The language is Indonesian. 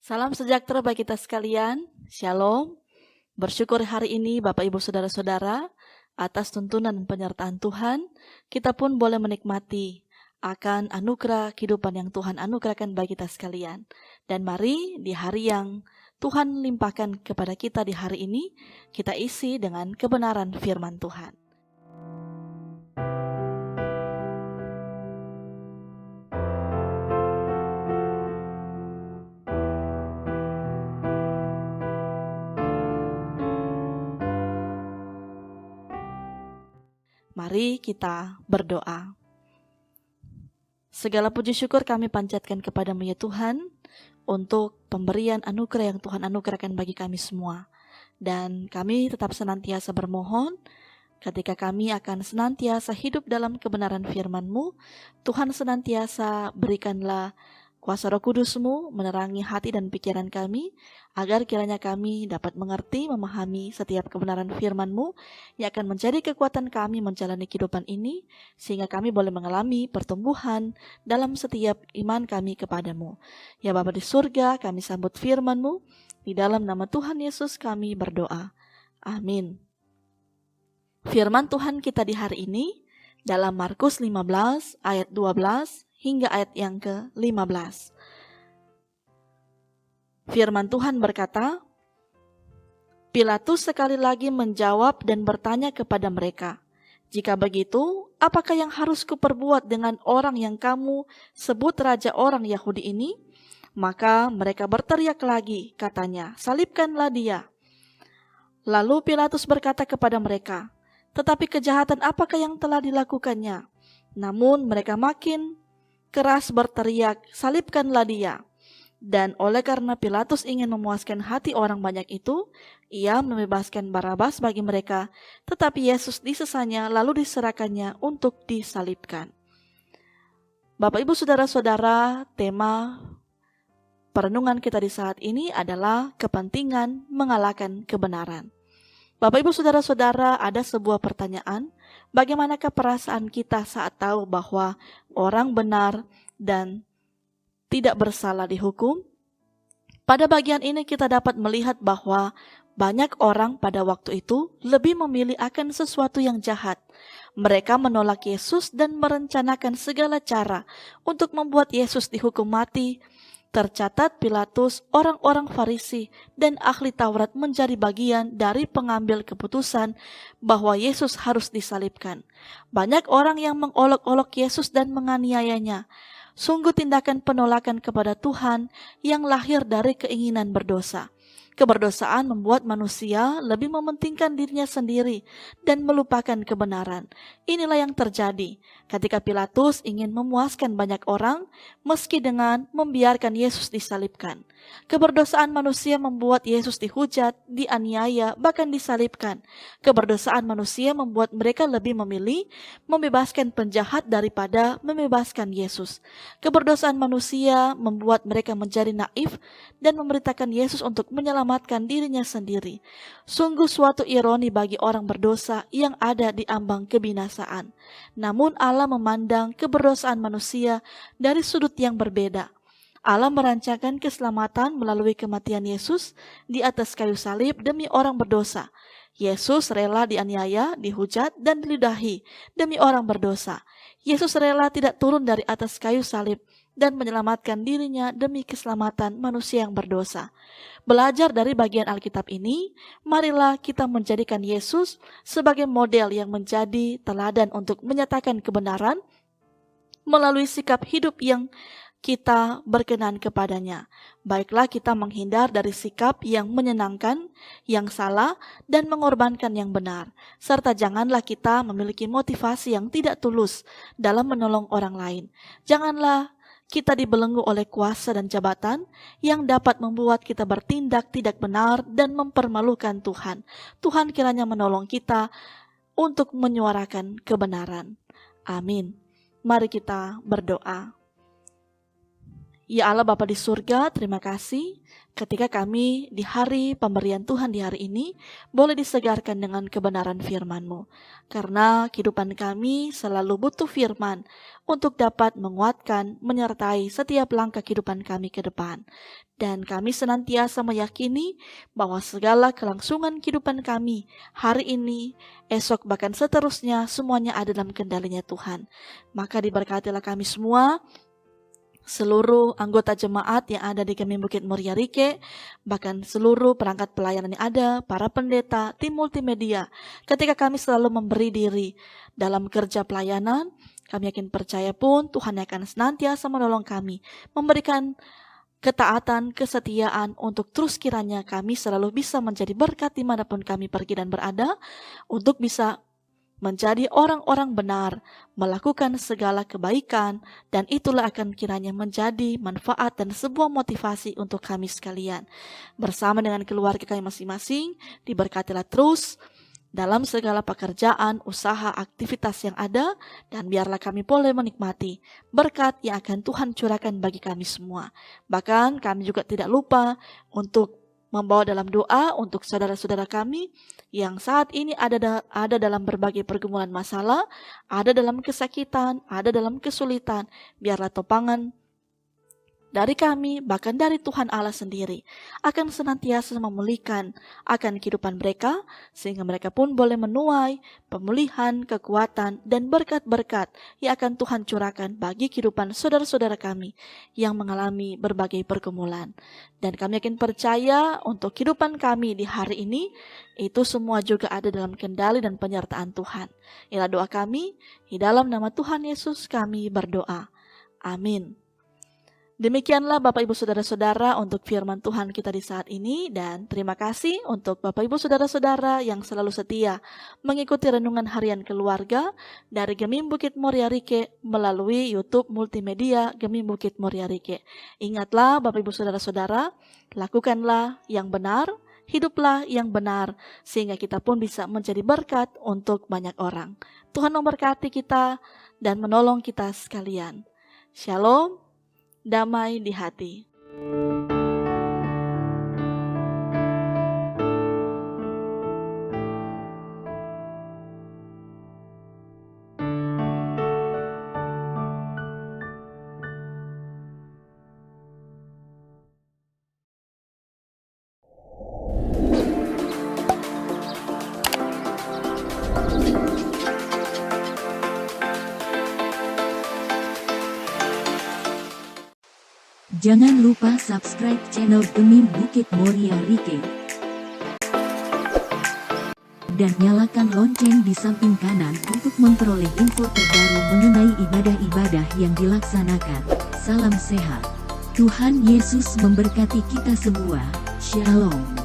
Salam sejahtera bagi kita sekalian, Shalom. Bersyukur hari ini Bapak Ibu Saudara-saudara atas tuntunan dan penyertaan Tuhan, kita pun boleh menikmati akan anugerah kehidupan yang Tuhan anugerahkan bagi kita sekalian. Dan mari di hari yang Tuhan limpahkan kepada kita di hari ini, kita isi dengan kebenaran firman Tuhan. Mari kita berdoa. Segala puji syukur kami panjatkan kepadamu ya Tuhan, untuk pemberian anugerah yang Tuhan anugerahkan bagi kami semua. Dan kami tetap senantiasa bermohon, ketika kami akan senantiasa hidup dalam kebenaran firman-Mu, Tuhan senantiasa berikanlah kuasa Roh Kudus-Mu menerangi hati dan pikiran kami, agar kiranya kami dapat mengerti, memahami setiap kebenaran firman-Mu yang akan menjadi kekuatan kami menjalani kehidupan ini, sehingga kami boleh mengalami pertumbuhan dalam setiap iman kami kepadamu. Ya Bapa di surga, kami sambut firman-Mu, di dalam nama Tuhan Yesus kami berdoa. Amin. Firman Tuhan kita di hari ini dalam Markus 15 ayat 12 hingga ayat yang ke-15. Firman Tuhan berkata, Pilatus sekali lagi menjawab dan bertanya kepada mereka, "Jika begitu, apakah yang harus kuperbuat dengan orang yang kamu sebut raja orang Yahudi ini?" Maka mereka berteriak lagi, katanya, "Salibkanlah dia." Lalu Pilatus berkata kepada mereka, "Tetapi kejahatan apakah yang telah dilakukannya?" Namun mereka makin keras berteriak, "Salibkanlah dia." Dan oleh karena Pilatus ingin memuaskan hati orang banyak itu, ia membebaskan Barabas bagi mereka, tetapi Yesus disesanya lalu diserahkannya untuk disalibkan. Bapak Ibu Saudara-saudara, tema perenungan kita di saat ini adalah kepentingan mengalahkan kebenaran. Bapak Ibu Saudara-saudara, ada sebuah pertanyaan, bagaimanakah perasaan kita saat tahu bahwa orang benar dan tidak bersalah dihukum? Pada bagian ini kita dapat melihat bahwa banyak orang pada waktu itu lebih memilih akan sesuatu yang jahat. Mereka menolak Yesus dan merencanakan segala cara untuk membuat Yesus dihukum mati. Tercatat Pilatus, orang-orang Farisi, dan ahli Taurat menjadi bagian dari pengambil keputusan bahwa Yesus harus disalibkan. Banyak orang yang mengolok-olok Yesus dan menganiayanya. Sungguh tindakan penolakan kepada Tuhan yang lahir dari keinginan berdosa. Keberdosaan membuat manusia lebih mementingkan dirinya sendiri dan melupakan kebenaran. Inilah yang terjadi ketika Pilatus ingin memuaskan banyak orang, meski dengan membiarkan Yesus disalibkan. Keberdosaan manusia membuat Yesus dihujat, dianiaya, bahkan disalibkan. Keberdosaan manusia membuat mereka lebih memilih membebaskan penjahat daripada membebaskan Yesus. Keberdosaan manusia membuat mereka menjadi naif dan memberitakan Yesus untuk menyelamatkan dirinya sendiri. Sungguh suatu ironi bagi orang berdosa yang ada di ambang kebinasaan. Namun Allah memandang keberdosaan manusia dari sudut yang berbeda. Allah merancangkan keselamatan melalui kematian Yesus di atas kayu salib demi orang berdosa. Yesus rela dianiaya, dihujat, dan diludahi demi orang berdosa. Yesus rela tidak turun dari atas kayu salib dan menyelamatkan dirinya demi keselamatan manusia yang berdosa. Belajar dari bagian Alkitab ini, marilah kita menjadikan Yesus sebagai model yang menjadi teladan untuk menyatakan kebenaran melalui sikap hidup yang kita berkenan kepadanya. Baiklah kita menghindar dari sikap yang menyenangkan, yang salah, dan mengorbankan yang benar. Serta janganlah kita memiliki motivasi yang tidak tulus dalam menolong orang lain. Janganlah kita dibelenggu oleh kuasa dan jabatan yang dapat membuat kita bertindak tidak benar dan mempermalukan Tuhan. Tuhan kiranya menolong kita untuk menyuarakan kebenaran. Amin. Mari kita berdoa. Ya Allah Bapa di surga, terima kasih ketika kami di hari pemberian Tuhan di hari ini boleh disegarkan dengan kebenaran firman-Mu. Karena kehidupan kami selalu butuh firman untuk dapat menguatkan, menyertai setiap langkah kehidupan kami ke depan. Dan kami senantiasa meyakini bahwa segala kelangsungan kehidupan kami hari ini, esok bahkan seterusnya semuanya ada dalam kendalinya Tuhan. Maka diberkatilah kami semua, seluruh anggota jemaat yang ada di Gemim Bukit Muria Rike, bahkan seluruh perangkat pelayanan yang ada, para pendeta, tim multimedia. Ketika kami selalu memberi diri dalam kerja pelayanan, kami yakin percaya pun Tuhan akan senantiasa menolong kami, memberikan ketaatan, kesetiaan untuk terus kiranya kami selalu bisa menjadi berkat dimanapun kami pergi dan berada, untuk bisa menjadi orang-orang benar, melakukan segala kebaikan, dan itulah akan kiranya menjadi manfaat dan sebuah motivasi untuk kami sekalian. Bersama dengan keluarga kami masing-masing, diberkatilah terus dalam segala pekerjaan, usaha, aktivitas yang ada, dan biarlah kami boleh menikmati berkat yang akan Tuhan curahkan bagi kami semua. Bahkan kami juga tidak lupa untuk membawa dalam doa untuk saudara-saudara kami yang saat ini ada dalam berbagai pergumulan masalah, ada dalam kesakitan, ada dalam kesulitan. Biarlah topangan dari kami, bahkan dari Tuhan Allah sendiri, akan senantiasa memulihkan akan kehidupan mereka, sehingga mereka pun boleh menuai pemulihan, kekuatan, dan berkat-berkat yang akan Tuhan curahkan bagi kehidupan saudara-saudara kami yang mengalami berbagai pergumulan. Dan kami yakin percaya untuk kehidupan kami di hari ini, itu semua juga ada dalam kendali dan penyertaan Tuhan. Inilah doa kami, di dalam nama Tuhan Yesus kami berdoa. Amin. Demikianlah Bapak Ibu Saudara-saudara untuk firman Tuhan kita di saat ini, dan terima kasih untuk Bapak Ibu Saudara-saudara yang selalu setia mengikuti renungan harian keluarga dari Gemim Bukit Muria Rike melalui YouTube multimedia Gemim Bukit Muria Rike. Ingatlah Bapak Ibu Saudara-saudara, lakukanlah yang benar, hiduplah yang benar, sehingga kita pun bisa menjadi berkat untuk banyak orang. Tuhan memberkati kita dan menolong kita sekalian. Shalom. Damai di hati. Jangan lupa subscribe channel Gemim Bukit Muria Rike dan nyalakan lonceng di samping kanan untuk memperoleh info terbaru mengenai ibadah-ibadah yang dilaksanakan. Salam sehat. Tuhan Yesus memberkati kita semua. Shalom.